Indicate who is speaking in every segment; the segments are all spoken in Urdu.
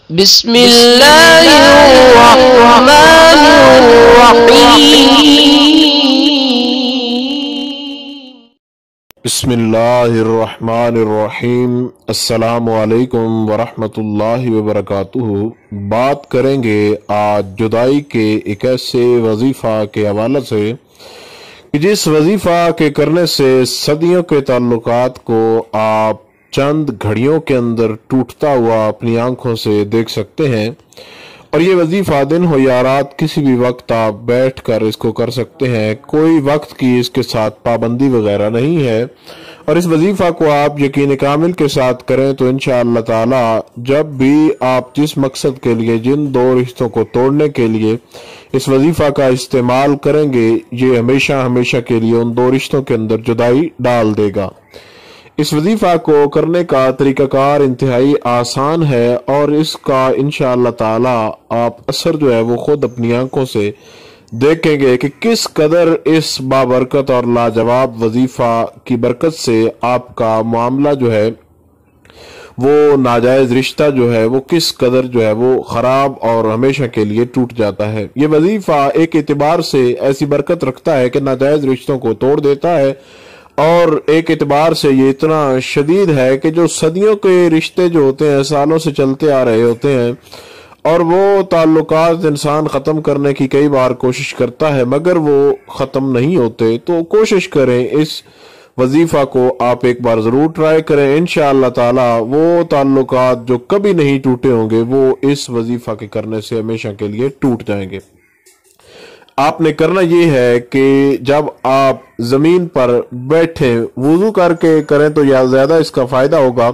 Speaker 1: بسم اللہ الرحمن الرحیم
Speaker 2: بسم اللہ الرحمن الرحیم۔ السلام علیکم ورحمۃ اللہ وبرکاتہ۔ بات کریں گے آج جدائی کے ایک ایسے وظیفہ کے حوالے سے کہ جس وظیفہ کے کرنے سے صدیوں کے تعلقات کو آپ چند گھڑیوں کے اندر ٹوٹتا ہوا اپنی آنکھوں سے دیکھ سکتے ہیں، اور یہ وظیفہ دن ہو یا رات کسی بھی وقت آپ بیٹھ کر اس کو کر سکتے ہیں۔ کوئی وقت کی اس کے ساتھ پابندی وغیرہ نہیں ہے، اور اس وظیفہ کو آپ یقین کامل کے ساتھ کریں تو انشاءاللہ تعالی جب بھی آپ جس مقصد کے لیے، جن دو رشتوں کو توڑنے کے لیے اس وظیفہ کا استعمال کریں گے، یہ ہمیشہ ہمیشہ کے لیے ان دو رشتوں کے اندر جدائی ڈال دے گا۔ اس وظیفہ کو کرنے کا طریقہ کار انتہائی آسان ہے، اور اس کا انشاءاللہ تعالی آپ اثر جو ہے وہ خود اپنی آنکھوں سے دیکھیں گے کہ کس قدر اس بابرکت اور لاجواب وظیفہ کی برکت سے آپ کا معاملہ جو ہے وہ ناجائز رشتہ جو ہے وہ کس قدر جو ہے وہ خراب اور ہمیشہ کے لیے ٹوٹ جاتا ہے۔ یہ وظیفہ ایک اعتبار سے ایسی برکت رکھتا ہے کہ ناجائز رشتوں کو توڑ دیتا ہے، اور ایک اعتبار سے یہ اتنا شدید ہے کہ جو صدیوں کے رشتے جو ہوتے ہیں، سالوں سے چلتے آ رہے ہوتے ہیں، اور وہ تعلقات انسان ختم کرنے کی کئی بار کوشش کرتا ہے مگر وہ ختم نہیں ہوتے، تو کوشش کریں اس وظیفہ کو آپ ایک بار ضرور ٹرائی کریں۔ انشاءاللہ تعالی وہ تعلقات جو کبھی نہیں ٹوٹے ہوں گے وہ اس وظیفہ کے کرنے سے ہمیشہ کے لیے ٹوٹ جائیں گے۔ آپ نے کرنا یہ ہے کہ جب آپ زمین پر بیٹھیں، وضو کر کے کریں تو یا زیادہ اس کا فائدہ ہوگا،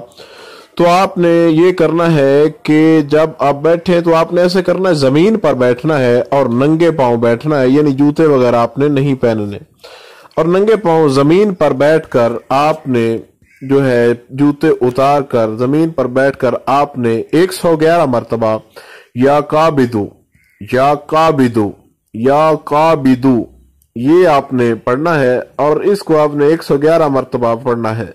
Speaker 2: تو آپ نے یہ کرنا ہے کہ جب آپ بیٹھیں تو آپ نے ایسے کرنا ہے، زمین پر بیٹھنا ہے اور ننگے پاؤں بیٹھنا ہے، یعنی جوتے وغیرہ آپ نے نہیں پہننے، اور ننگے پاؤں زمین پر بیٹھ کر آپ نے جو ہے جوتے اتار کر زمین پر بیٹھ کر آپ نے 111 مرتبہ یا قابدو یا قابدو یا قابدو یہ آپ نے پڑھنا ہے، اور اس کو آپ نے 111 مرتبہ پڑھنا ہے۔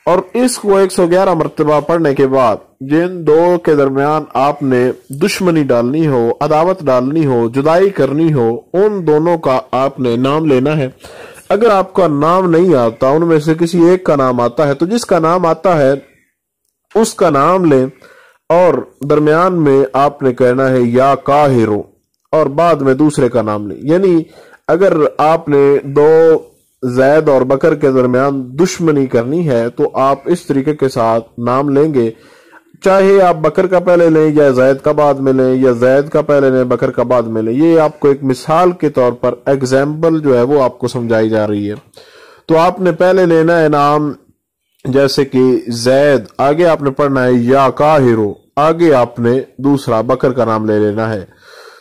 Speaker 2: اور اس کو 111 مرتبہ پڑھنے کے بعد جن دو کے درمیان آپ نے دشمنی ڈالنی ہو، عداوت ڈالنی ہو، جدائی کرنی ہو، ان دونوں کا آپ نے نام لینا ہے۔ اگر آپ کا نام نہیں آتا، ان میں سے کسی ایک کا نام آتا ہے، تو جس کا نام آتا ہے اس کا نام لیں، اور درمیان میں آپ نے کہنا ہے یا قاہرو، اور بعد میں دوسرے کا نام لیں۔ یعنی اگر آپ نے دو زید اور بکر کے درمیان دشمنی کرنی ہے تو آپ اس طریقے کے ساتھ نام لیں گے، چاہے آپ بکر کا پہلے لیں یا زید کا بعد میں لیں، یا زید کا پہلے لیں بکر کا بعد میں لیں۔ یہ آپ کو ایک مثال کے طور پر ایگزامپل جو ہے وہ آپ کو سمجھائی جا رہی ہے۔ تو آپ نے پہلے لینا ہے نام، جیسے کہ زید، آگے آپ نے پڑھنا ہے یا قاہرو، آگے آپ نے دوسرا بکر کا نام لے لینا ہے۔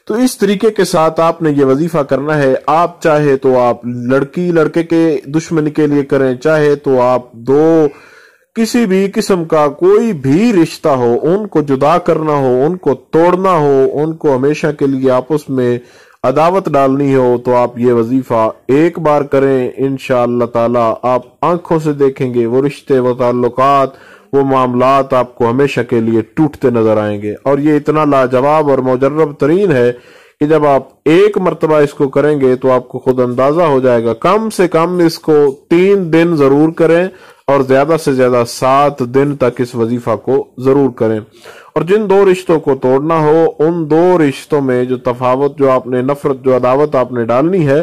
Speaker 2: تو اس طریقے کے ساتھ آپ نے یہ وظیفہ کرنا ہے۔ آپ چاہے تو آپ لڑکی لڑکے کے دشمنی کے لیے کریں، چاہے تو آپ دو کسی بھی قسم کا کوئی بھی رشتہ ہو ان کو جدا کرنا ہو، ان کو توڑنا ہو، ان کو ہمیشہ کے لیے آپس میں عداوت ڈالنی ہو، تو آپ یہ وظیفہ ایک بار کریں، انشاءاللہ تعالی آپ آنکھوں سے دیکھیں گے وہ رشتے، وہ تعلقات، وہ معاملات آپ کو ہمیشہ کے لیے ٹوٹتے نظر آئیں گے۔ اور یہ اتنا لاجواب اور مجرب ترین ہے کہ جب آپ ایک مرتبہ اس کو کریں گے تو آپ کو خود اندازہ ہو جائے گا۔ کم سے کم اس کو 3 دن ضرور کریں، اور زیادہ سے زیادہ 7 دن تک اس وظیفہ کو ضرور کریں۔ اور جن دو رشتوں کو توڑنا ہو، ان دو رشتوں میں جو تفاوت، جو آپ نے نفرت، جو عداوت آپ نے ڈالنی ہے،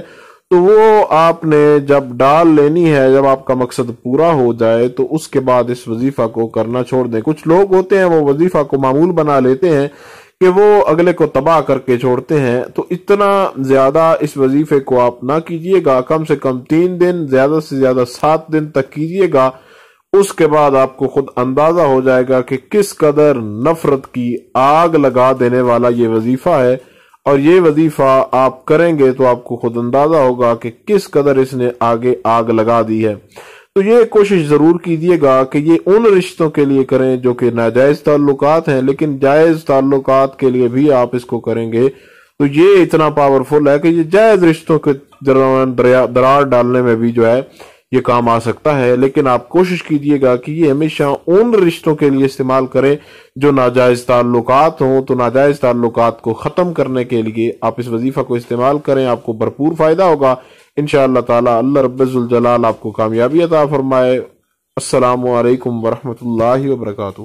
Speaker 2: تو وہ آپ نے جب ڈال لینی ہے، جب آپ کا مقصد پورا ہو جائے تو اس کے بعد اس وظیفہ کو کرنا چھوڑ دیں۔ کچھ لوگ ہوتے ہیں وہ وظیفہ کو معمول بنا لیتے ہیں کہ وہ اگلے کو تباہ کر کے چھوڑتے ہیں، تو اتنا زیادہ اس وظیفے کو آپ نہ کیجئے گا، کم سے کم 3 دن، زیادہ سے زیادہ 7 دن تک کیجئے گا۔ اس کے بعد آپ کو خود اندازہ ہو جائے گا کہ کس قدر نفرت کی آگ لگا دینے والا یہ وظیفہ ہے، اور یہ وظیفہ آپ کریں گے تو آپ کو خود اندازہ ہوگا کہ کس قدر اس نے آگے آگ لگا دی ہے۔ تو یہ کوشش ضرور کیجئے گا کہ یہ ان رشتوں کے لیے کریں جو کہ ناجائز تعلقات ہیں، لیکن جائز تعلقات کے لیے بھی آپ اس کو کریں گے تو یہ اتنا پاورفل ہے کہ یہ جائز رشتوں کے درمیان درار ڈالنے میں بھی جو ہے یہ کام آ سکتا ہے، لیکن آپ کوشش کیجئے گا کہ یہ ہمیشہ ان رشتوں کے لیے استعمال کریں جو ناجائز تعلقات ہوں، تو ناجائز تعلقات کو ختم کرنے کے لیے آپ اس وظیفہ کو استعمال کریں، آپ کو بھرپور فائدہ ہوگا انشاءاللہ تعالی۔ اللہ رب الجلال آپ کو کامیابی عطا فرمائے۔ السلام علیکم ورحمۃ اللہ وبرکاتہ۔